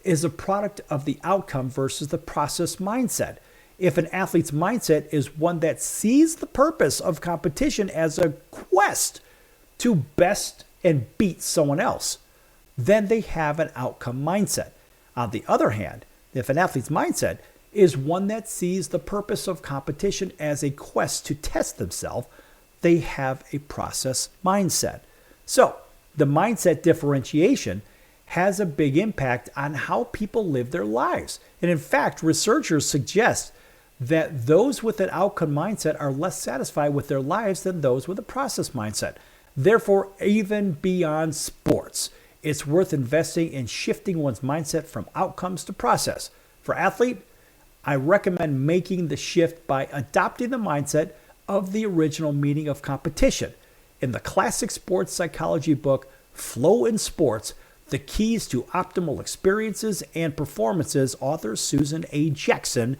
is a product of the outcome versus the process mindset. If an athlete's mindset is one that sees the purpose of competition as a quest to best and beat someone else, then they have an outcome mindset. On the other hand, if an athlete's mindset is one that sees the purpose of competition as a quest to test themselves, they have a process mindset. So, the mindset differentiation has a big impact on how people live their lives. And in fact, researchers suggest that those with an outcome mindset are less satisfied with their lives than those with a process mindset. Therefore, even beyond sports, it's worth investing in shifting one's mindset from outcomes to process. For athlete, I recommend making the shift by adopting the mindset of the original meaning of competition. In the classic sports psychology book, Flow in Sports, The Keys to Optimal Experiences and Performances, authors Susan A. Jackson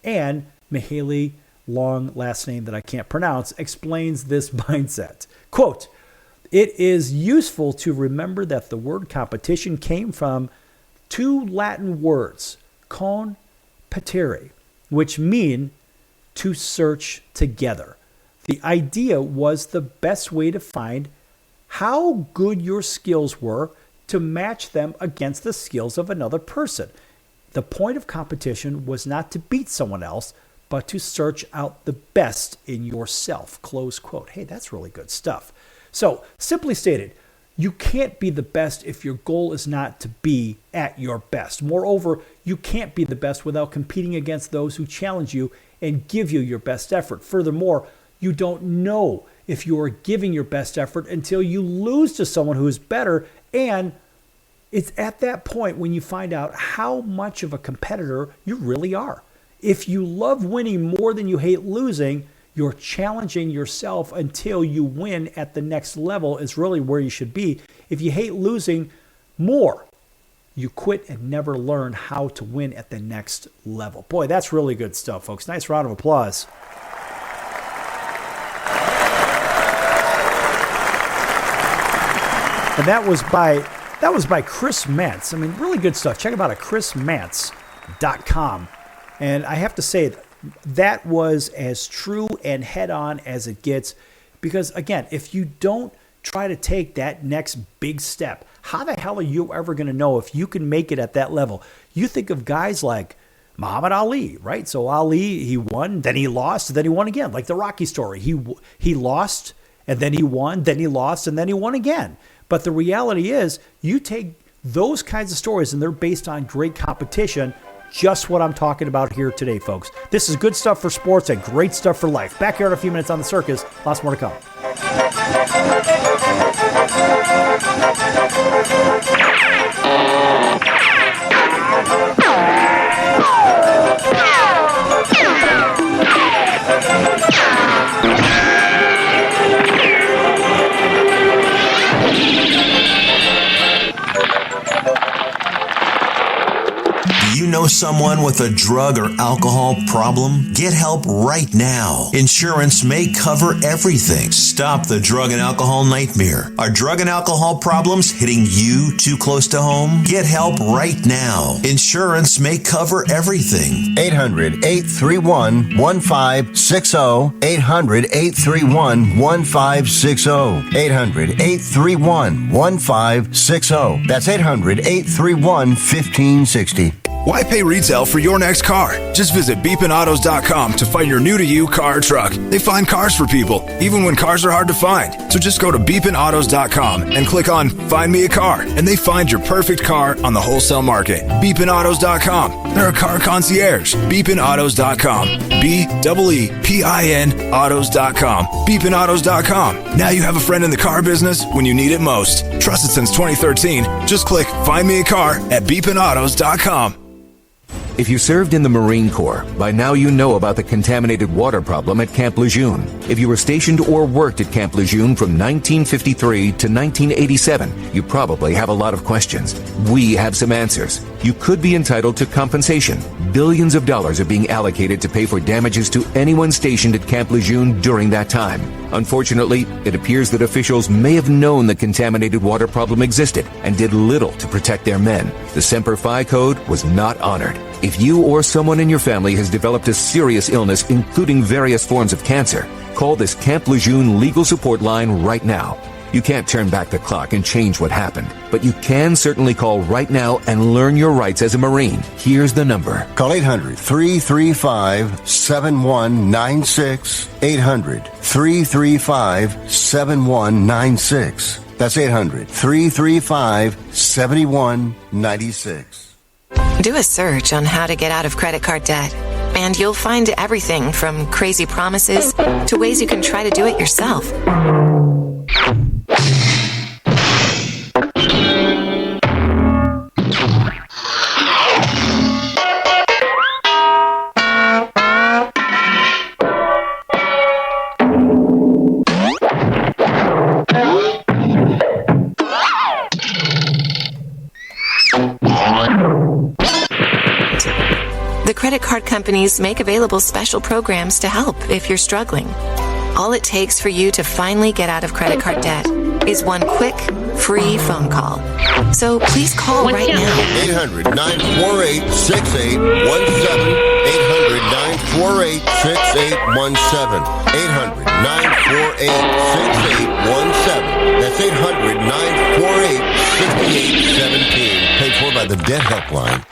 and Mihaly, long last name that I can't pronounce, explains this mindset. Quote, it is useful to remember that the word competition came from two Latin words, competere, which mean to search together. The idea was the best way to find how good your skills were to match them against the skills of another person. The point of competition was not to beat someone else, but to search out the best in yourself. Close quote. Hey, that's really good stuff. So, simply stated, you can't be the best if your goal is not to be at your best. Moreover, you can't be the best without competing against those who challenge you and give you your best effort. Furthermore, you don't know if you are giving your best effort until you lose to someone who is better, and it's at that point when you find out how much of a competitor you really are. If you love winning more than you hate losing, you're challenging yourself until you win at the next level is really where you should be. If you hate losing more, you quit and never learn how to win at the next level. Boy, that's really good stuff, folks. Nice round of applause. And that was by Chris Mantz. I mean, really good stuff. Check him out at chrismantz.com. And I have to say, that was as true and head-on as it gets. Because, again, if you don't try to take that next big step, how the hell are you ever going to know if you can make it at that level? You think of guys like Muhammad Ali, right? So Ali, he won, then he lost, then he won again. Like the Rocky story. He lost, and then he won, then he lost, and then he won again. But the reality is, you take those kinds of stories, and they're based on great competition, just what I'm talking about here today, folks. This is good stuff for sports and great stuff for life. Back here in a few minutes on The Circus. Lots more to come. Do you know someone with a drug or alcohol problem? Get help right now. Insurance may cover everything. Stop the drug and alcohol nightmare. Are drug and alcohol problems hitting you too close to home? Get help right now. Insurance may cover everything. 800-831-1560. 800-831-1560. 800-831-1560. That's 800-831-1560. Why pay retail for your next car? Just visit beepinautos.com to find your new-to-you car or truck. They find cars for people, even when cars are hard to find. So just go to beepinautos.com and click on Find Me a Car, and they find your perfect car on the wholesale market. Beepinautos.com. They're a car concierge. Beepinautos.com. BEEPIN autos.com. Beepinautos.com. Now you have a friend in the car business when you need it most. Trusted since 2013. Just click Find Me a Car at beepinautos.com. If you served in the Marine Corps, by now you know about the contaminated water problem at Camp Lejeune. If you were stationed or worked at Camp Lejeune from 1953 to 1987, you probably have a lot of questions. We have some answers. You could be entitled to compensation. Billions of dollars are being allocated to pay for damages to anyone stationed at Camp Lejeune during that time. Unfortunately, it appears that officials may have known the contaminated water problem existed and did little to protect their men. The Semper Fi code was not honored. If you or someone in your family has developed a serious illness, including various forms of cancer, call this Camp Lejeune legal support line right now. You can't turn back the clock and change what happened, but you can certainly call right now and learn your rights as a Marine. Here's the number. Call 800-335-7196. 800-335-7196. That's 800-335-7196. Do a search on how to get out of credit card debt, and you'll find everything from crazy promises to ways you can try to do it yourself. The credit card companies make available special programs to help if you're struggling. All it takes for you to finally get out of credit card debt is one quick, free phone call. So please call right now. 800-948-6817. 800-948-6817. 800-948-6817. That's 800-948-6817. Paid for by the Debt Helpline.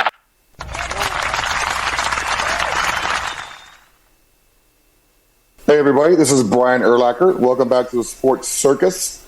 Hey everybody, this is Brian Urlacher. Welcome back to the Sports Circus.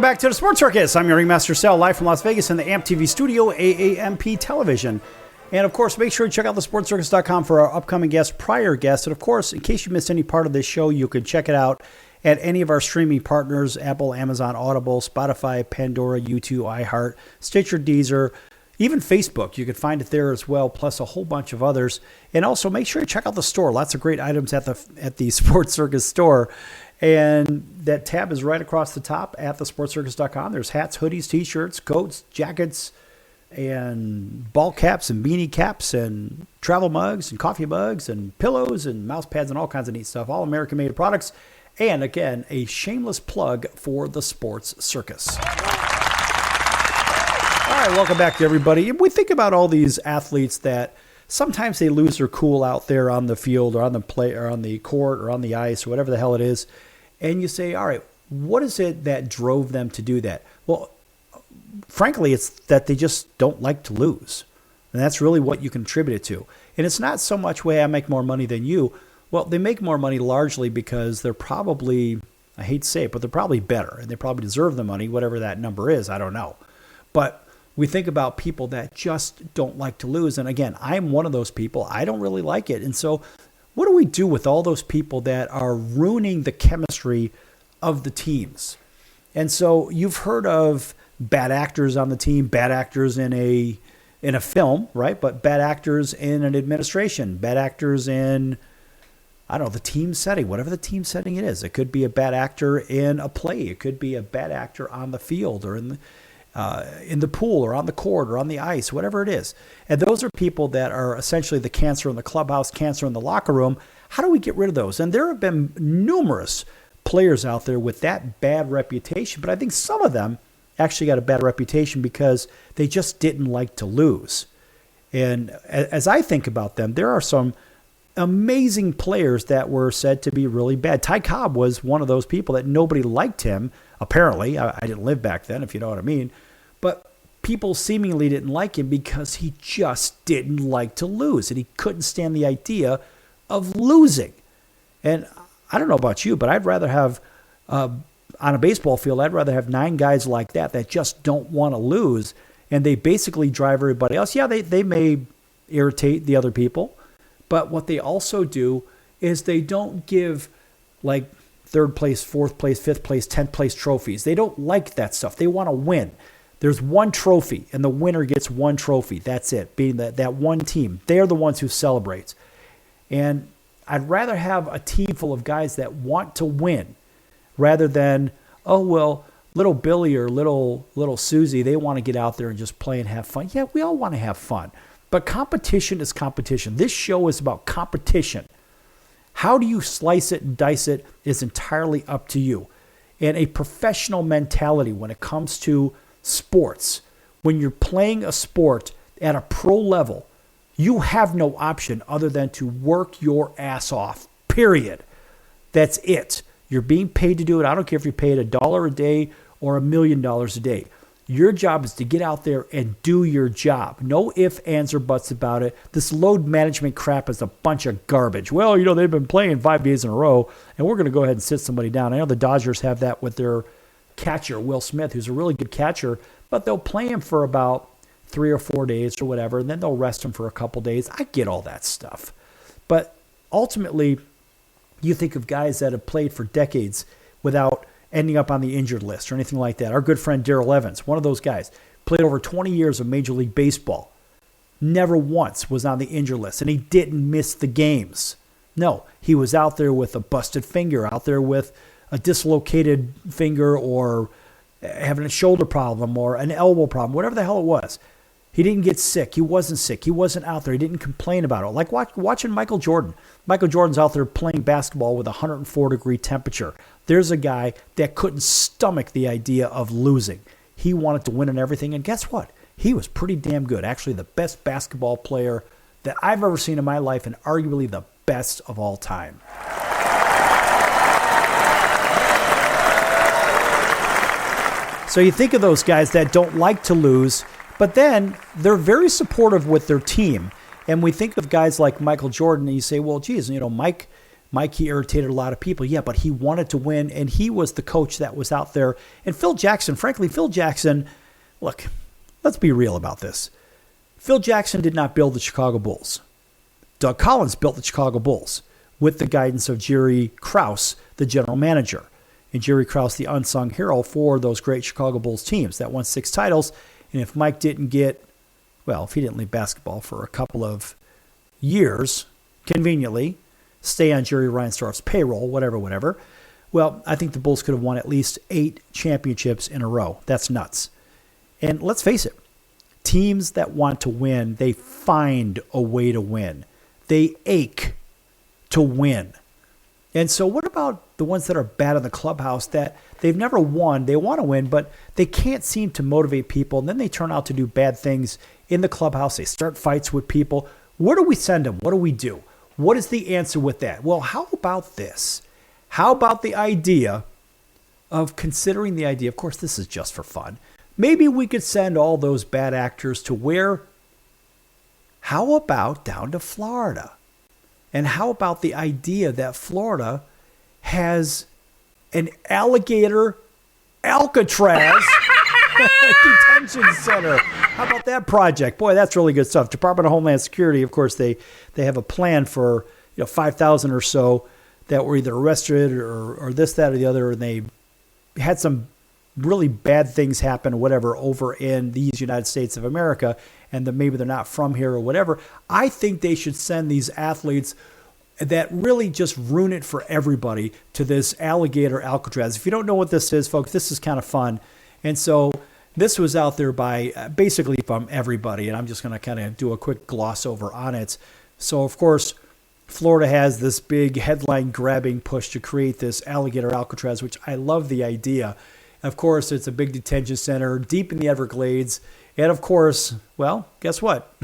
back to the Sports Circus. I'm your ringmaster Sal, live from Las Vegas in the AMP TV studio, AAMP television. And, of course, make sure you check out thesportscircus.com for our upcoming guests, prior guests. And, of course, in case you missed any part of this show, you can check it out at any of our streaming partners, Apple, Amazon, Audible, Spotify, Pandora, YouTube, iHeart, Stitcher, Deezer, even Facebook. You can find it there as well, plus a whole bunch of others. And also make sure you check out the store. Lots of great items at the Sports Circus store. And that tab is right across the top at thesportscircus.com. There's hats, hoodies, T-shirts, coats, jackets, and ball caps and beanie caps and travel mugs and coffee mugs and pillows and mouse pads and all kinds of neat stuff. All American-made products. And, again, a shameless plug for the Sports Circus. All right, welcome back to everybody. We think about all these athletes that sometimes they lose their cool out there on the field or on the play or on the court or on the ice or whatever the hell it is. And you say, all right, what is it that drove them to do that? Well, frankly, it's that they just don't like to lose. And that's really what you can attribute it to. And it's not so much, I make more money than you. Well, they make more money largely because they're probably, I hate to say it, but they're probably better. And they probably deserve the money, whatever that number is. I don't know. But we think about people that just don't like to lose. And again, I'm one of those people. I don't really like it. And so what do we do with all those people that are ruining the chemistry of the teams? And so you've heard of bad actors on the team, bad actors in a film, right? But bad actors in an administration, bad actors in, I don't know, the team setting, whatever the team setting it is. It could be a bad actor in a play. It could be a bad actor on the field or in the pool or on the court or on the ice, whatever it is. And those are people that are essentially the cancer in the clubhouse, cancer in the locker room. How do we get rid of those? And there have been numerous players out there with that bad reputation, but I think some of them actually got a bad reputation because they just didn't like to lose. And as I think about them, there are some amazing players that were said to be really bad. Ty Cobb was one of those people that nobody liked him, apparently. I didn't live back then, if you know what I mean. But people seemingly didn't like him because he just didn't like to lose, and he couldn't stand the idea of losing. And I don't know about you, but I'd rather have, on a baseball field, I'd rather have 9 guys like that just don't want to lose, and they basically drive everybody else. Yeah, they may irritate the other people, but what they also do is they don't give like 3rd place, 4th place, 5th place, 10th place trophies. They don't like that stuff. They want to win. There's one trophy, and the winner gets one trophy. That's it, being that one team. They're the ones who celebrates. And I'd rather have a team full of guys that want to win rather than, oh, well, little Billy or little Susie, they want to get out there and just play and have fun. Yeah, we all want to have fun. But competition is competition. This show is about competition. How do you slice it and dice it is entirely up to you. And a professional mentality when it comes to sports, when you're playing a sport at a pro level, you have no option other than to work your ass off, period. That's it. You're being paid to do it. I don't care if you're paid $1 a day or $1 million a day. Your job is to get out there and do your job. No ifs, ands, or buts about it. This load management crap is a bunch of garbage. Well, they've been playing 5 days in a row, and we're going to go ahead and sit somebody down. I know the Dodgers have that with their catcher, Will Smith, who's a really good catcher, but they'll play him for about 3 or 4 days or whatever, and then they'll rest him for a couple days. I get all that stuff. But ultimately, you think of guys that have played for decades without ending up on the injured list or anything like that. Our good friend Darrell Evans, one of those guys, played over 20 years of Major League Baseball. Never once was on the injured list, and he didn't miss the games. No, he was out there with a busted finger, out there with a dislocated finger or having a shoulder problem or an elbow problem, whatever the hell it was. He didn't get sick. He wasn't sick. He wasn't out there. He didn't complain about it. Like watching Michael Jordan. Michael Jordan's out there playing basketball with a 104-degree temperature. There's a guy that couldn't stomach the idea of losing. He wanted to win and everything, and guess what? He was pretty damn good. Actually, the best basketball player that I've ever seen in my life, and arguably the best of all time. So you think of those guys that don't like to lose, but then they're very supportive with their team. And we think of guys like Michael Jordan, and you say, well, geez, Mike Mike, he irritated a lot of people. Yeah, but he wanted to win, and he was the coach that was out there. And Phil Jackson, frankly, look, let's be real about this. Phil Jackson did not build the Chicago Bulls. Doug Collins built the Chicago Bulls with the guidance of Jerry Krause, the general manager. And Jerry Krause, the unsung hero for those great Chicago Bulls teams that won 6 titles. And if Mike didn't if he didn't leave basketball for a couple of years, conveniently, stay on Jerry Reinsdorf's payroll, whatever. Well, I think the Bulls could have won at least 8 championships in a row. That's nuts. And let's face it, teams that want to win, they find a way to win. They ache to win. And so what about the ones that are bad in the clubhouse that they've never won, they want to win, but they can't seem to motivate people, and then they turn out to do bad things in the clubhouse. They start fights with people. Where do we send them? What do we do? What is the answer with that? Well, how about this? How about the idea of considering the idea, of course, this is just for fun. Maybe we could send all those bad actors to where? How about down to Florida? And how about the idea that Florida has an alligator Alcatraz detention center? How about that project? Boy, that's really good stuff. Department of Homeland Security, of course, they have a plan for 5,000 or so that were either arrested or this, that, or the other, and they had some really bad things happen or whatever over in these United States of America, and that maybe they're not from here or whatever. I think they should send these athletes that really just ruin it for everybody to this alligator Alcatraz. If you don't know what this is, folks, this is kind of fun. And so this was out there by basically from everybody, and I'm just going to kind of do a quick gloss over on it. So, of course, Florida has this big headline-grabbing push to create this alligator Alcatraz, which I love the idea. Of course, it's a big detention center deep in the Everglades. And, of course, well, guess what?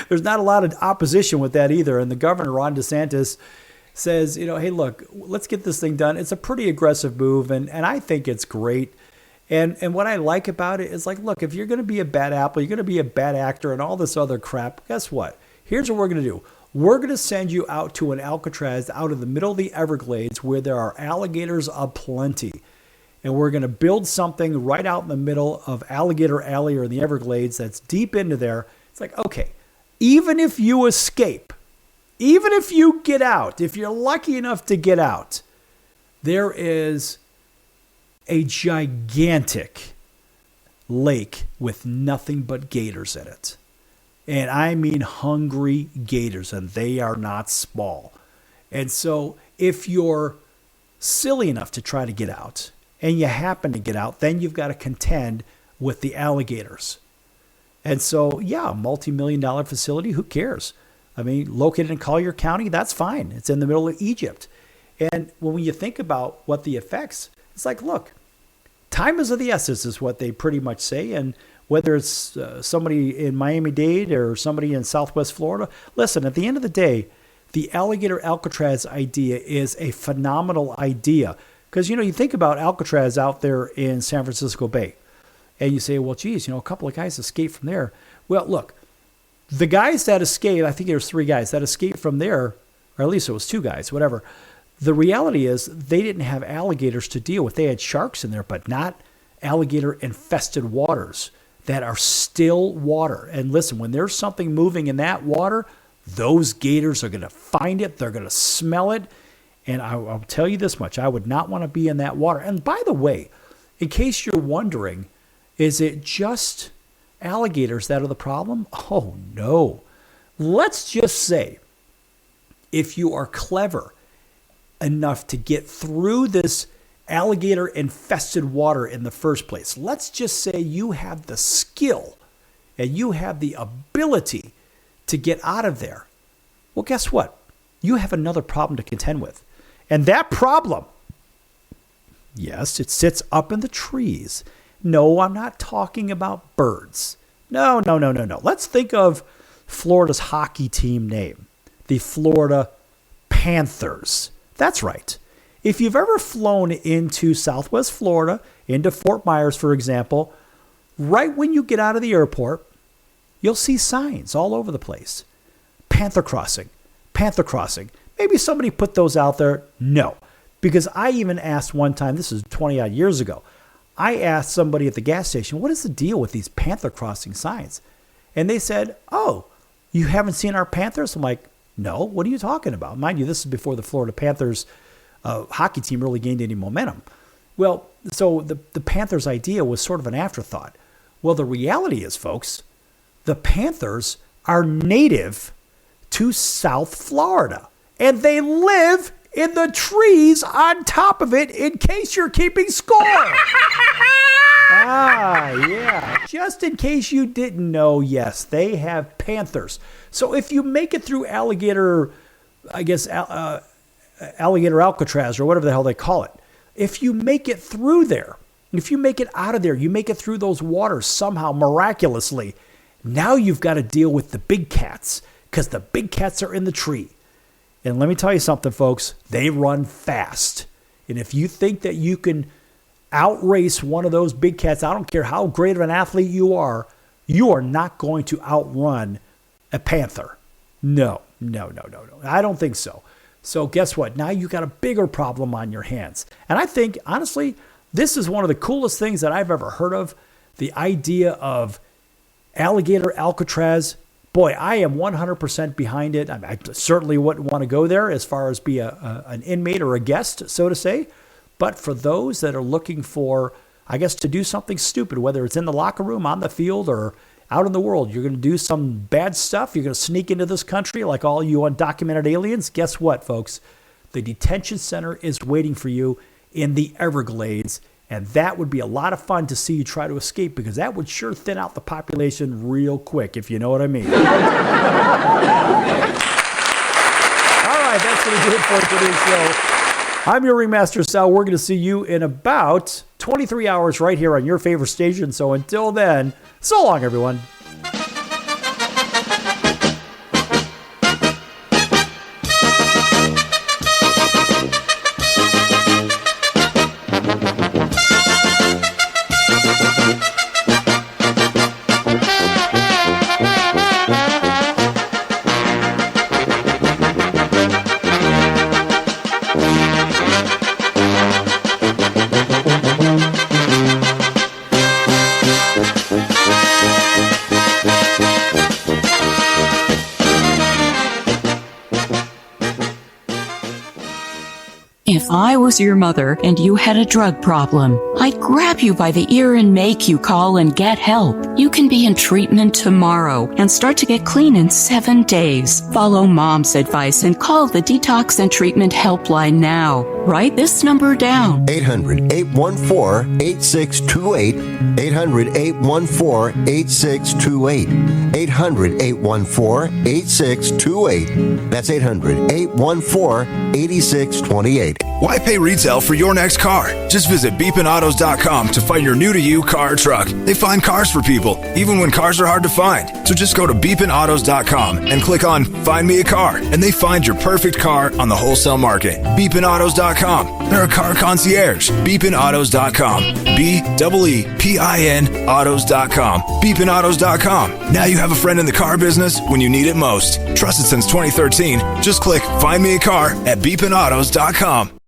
There's not a lot of opposition with that either. And the governor, Ron DeSantis, says, hey, look, let's get this thing done. It's a pretty aggressive move, and I think it's great. And what I like about it is, like, look, if you're going to be a bad apple, you're going to be a bad actor and all this other crap, guess what? Here's what we're going to do. We're going to send you out to an Alcatraz out in the middle of the Everglades where there are alligators aplenty. And we're going to build something right out in the middle of Alligator Alley or in the Everglades that's deep into there. It's like, okay, even if you escape, even if you get out, if you're lucky enough to get out, there is a gigantic lake with nothing but gators in it. And I mean hungry gators, and they are not small. And so if you're silly enough to try to get out, and you happen to get out, then you've got to contend with the alligators. And so, yeah, multi-million-dollar facility, who cares? I mean, located in Collier County, that's fine. It's in the middle of Egypt. And when you think about what the effects, it's like, look, time is of the essence is what they pretty much say. And whether it's somebody in Miami-Dade or somebody in Southwest Florida, listen, at the end of the day, the alligator Alcatraz idea is a phenomenal idea. Because, you think about Alcatraz out there in San Francisco Bay, and you say, well, geez, a couple of guys escaped from there. Well, look, the guys that escaped, I think there's 3 guys that escaped from there, or at least it was 2 guys, whatever. The reality is they didn't have alligators to deal with. They had sharks in there, but not alligator-infested waters that are still water. And listen, when there's something moving in that water, those gators are going to find it. They're going to smell it. And I'll tell you this much, I would not want to be in that water. And by the way, in case you're wondering, is it just alligators that are the problem? Oh, no. Let's just say if you are clever enough to get through this alligator-infested water in the first place, let's just say you have the skill and you have the ability to get out of there. Well, guess what? You have another problem to contend with. And that problem, yes, it sits up in the trees. No, I'm not talking about birds. No. Let's think of Florida's hockey team name, the Florida Panthers. That's right. If you've ever flown into Southwest Florida, into Fort Myers, for example, right when you get out of the airport, you'll see signs all over the place. Panther Crossing. Maybe somebody put those out there. No. Because I even asked one time, this is 20 odd years ago, I asked somebody at the gas station, what is the deal with these Panther crossing signs? And they said, oh, you haven't seen our Panthers? I'm like, no, what are you talking about? Mind you, this is before the Florida Panthers hockey team really gained any momentum. Well, so the Panthers idea was sort of an afterthought. Well, the reality is, folks, the Panthers are native to South Florida, and they live in the trees on top of it in case you're keeping score. Yeah. Just in case you didn't know, yes, they have Panthers. So if you make it through Alligator, Alligator Alcatraz or whatever the hell they call it, if you make it through there, if you make it out of there, you make it through those waters somehow miraculously, now you've got to deal with the big cats because the big cats are in the tree. And let me tell you something, folks, they run fast. And if you think that you can outrace one of those big cats, I don't care how great of an athlete you are not going to outrun a panther. No. I don't think so. So guess what? Now you got a bigger problem on your hands. And I think, honestly, this is one of the coolest things that I've ever heard of. The idea of Alligator Alcatraz. Boy, I am 100% behind it. I certainly wouldn't want to go there as far as be an inmate or a guest, so to say. But for those that are looking for, I guess, to do something stupid, whether it's in the locker room, on the field, or out in the world, you're going to do some bad stuff. You're going to sneak into this country like all you undocumented aliens. Guess what, folks? The detention center is waiting for you in the Everglades. And that would be a lot of fun to see you try to escape because that would sure thin out the population real quick, if you know what I mean. All right, that's going to do it for today's show. I'm your Ringmaster Sal. We're going to see you in about 23 hours right here on your favorite station. So until then, so long, everyone. If I was your mother and you had a drug problem, I'd grab you by the ear and make you call and get help. You can be in treatment tomorrow and start to get clean in 7 days. Follow Mom's advice and call the Detox and Treatment Helpline now. Write this number down. 800-814-8628. 800-814-8628. 800-814-8628. That's 800-814-8628. Why pay retail for your next car? Just visit beepinautos.com to find your new-to-you car or truck. They find cars for people, even when cars are hard to find. So just go to beepinautos.com and click on Find Me a Car, and they find your perfect car on the wholesale market. Beepinautos.com. They're a car concierge. Beepinautos.com. B-E-E-P-I-N autos.com. Beepinautos.com. Now you have a friend in the car business when you need it most. Trusted since 2013. Just click Find Me a Car at beepinautos.com.